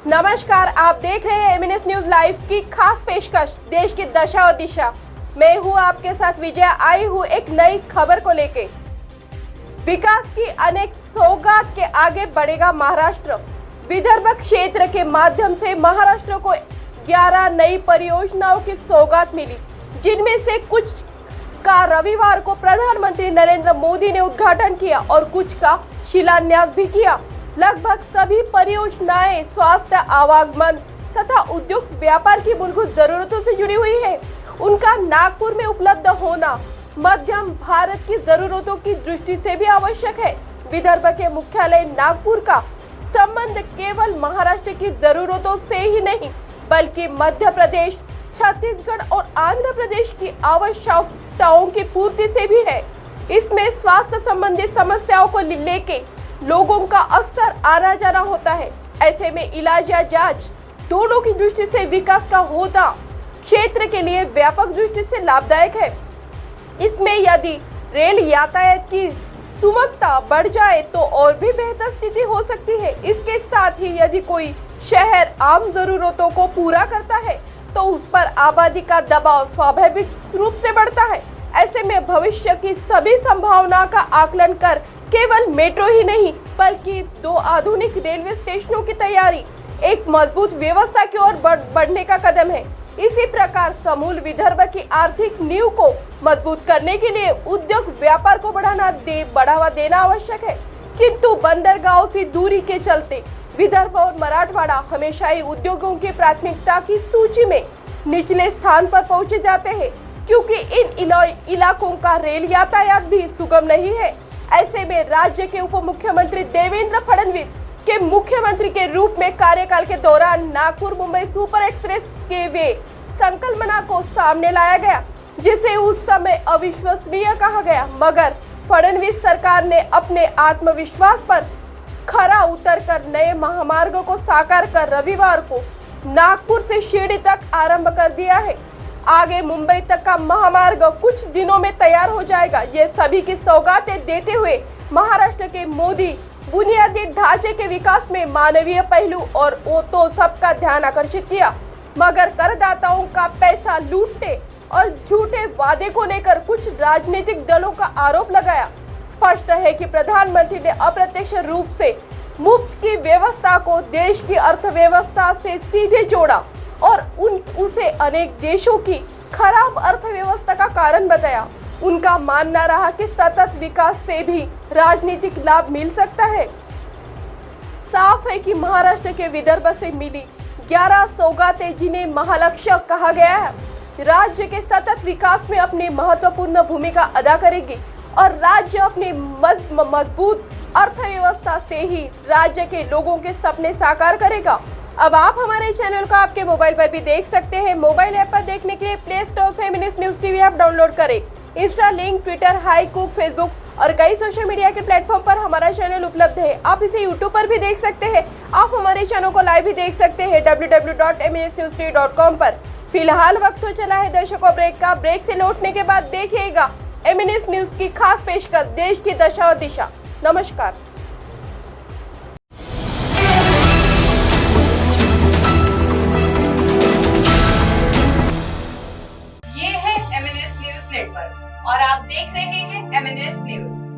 नमस्कार, आप देख रहे हैं एमएनएस न्यूज लाइव की खास पेशकश देश की दशा और दिशा। मैं हूं आपके साथ विजय, आई हूं एक नई खबर को लेके। विकास की अनेक सौगात के आगे बढ़ेगा महाराष्ट्र। विदर्भ क्षेत्र के माध्यम से महाराष्ट्र को 11 नई परियोजनाओं की सौगात मिली, जिनमें से कुछ का रविवार को प्रधानमंत्री नरेंद्र मोदी ने उद्घाटन किया और कुछ का शिलान्यास भी किया। लगभग सभी परियोजनाएं स्वास्थ्य, आवागमन तथा उद्योग व्यापार की मूलभूत जरूरतों से जुड़ी हुई है। उनका नागपुर में उपलब्ध होना मध्यम भारत की जरूरतों की दृष्टि से भी आवश्यक है। विदर्भ के मुख्यालय नागपुर का संबंध केवल महाराष्ट्र की जरूरतों से ही नहीं, बल्कि मध्य प्रदेश, छत्तीसगढ़ और आंध्र प्रदेश की आवश्यकताओं की पूर्ति से भी है। इसमें स्वास्थ्य संबंधी समस्याओं को लेके लोगों का अक्सर आना जाना होता है। ऐसे में इलाज या जांच दोनों की दृष्टि से विकास का होना क्षेत्र के लिए व्यापक दृष्टि से लाभदायक है। इसमें यदि रेल यातायात की सुगमता बढ़ जाए तो और भी बेहतर स्थिति हो सकती है। इसके साथ ही यदि कोई शहर आम जरूरतों को पूरा करता है तो उस पर आबादी का दबाव स्वाभाविक रूप से बढ़ता है। ऐसे में भविष्य की सभी संभावना का आकलन कर केवल मेट्रो ही नहीं, बल्कि 2 आधुनिक रेलवे स्टेशनों की तैयारी एक मजबूत व्यवस्था की ओर बढ़ने का कदम है। इसी प्रकार समूल विदर्भ की आर्थिक नींव को मजबूत करने के लिए उद्योग व्यापार को बढ़ावा देना आवश्यक है। किंतु बंदरगाहों से दूरी के चलते विदर्भ और मराठवाड़ा हमेशा ही उद्योगों की प्राथमिकता की सूची में निचले स्थान पर पहुंचे जाते हैं, क्योंकि इन इलाकों का रेल यातायात भी सुगम नहीं है। ऐसे में राज्य के उप मुख्यमंत्री देवेंद्र फडणवीस के मुख्यमंत्री के रूप में कार्यकाल के दौरान नागपुर मुंबई सुपर एक्सप्रेस के वे संकल्पना को सामने लाया गया, जिसे उस समय अविश्वसनीय कहा गया। मगर फडणवीस सरकार ने अपने आत्मविश्वास पर खरा उतरकर नए महामार्ग को साकार कर रविवार को नागपुर से शिरडी तक आरंभ कर दिया है। आगे मुंबई तक का महामार्ग कुछ दिनों में तैयार हो जाएगा। ये सभी की सौगातें देते हुए महाराष्ट्र के मोदी बुनियादी ढांचे के विकास में मानवीय पहलू और वो तो सबका ध्यान आकर्षित किया, मगर करदाताओं का पैसा लूटने और झूठे वादे को लेकर कुछ राजनीतिक दलों का आरोप लगाया। स्पष्ट है कि प्रधानमंत्री ने अप्रत्यक्ष रूप से मुफ्त की व्यवस्था को देश की अर्थव्यवस्था से सीधे जोड़ा और उसे अनेक देशों की खराब अर्थव्यवस्था का कारण बताया। उनका मानना रहा कि सतत विकास से भी राजनीतिक लाभ मिल सकता है। साफ है कि महाराष्ट्र के विदर्भ से मिली 11 सौगातें, जिन्हें महालक्ष्य कहा गया है, राज्य के सतत विकास में अपनी महत्वपूर्ण भूमिका अदा करेगी और राज्य अपनी मजबूत अर्थव्यवस्था से ही राज्य के लोगों के सपने साकार करेगा। अब आप हमारे चैनल को आपके मोबाइल पर भी देख सकते हैं। मोबाइल ऐप पर देखने के लिए प्ले स्टोर से MNS news TV app download करें। इंस्टा, लिंक, ट्विटर, हाईकूक, फेसबुक और कई सोशल मीडिया के प्लेटफॉर्म पर हमारा चैनल उपलब्ध है। आप इसे यूट्यूब पर भी देख सकते हैं। आप हमारे चैनल को लाइव भी देख सकते हैं www.mnsnews3.com पर। फिलहाल वक्त हो चला है दर्शकों ब्रेक का। ब्रेक से लौटने के बाद देखिएगा एमएनएस न्यूज की खास पेशकश देश की दशा और दिशा। नमस्कार। और आप देख रहे हैं एमएनएस न्यूज।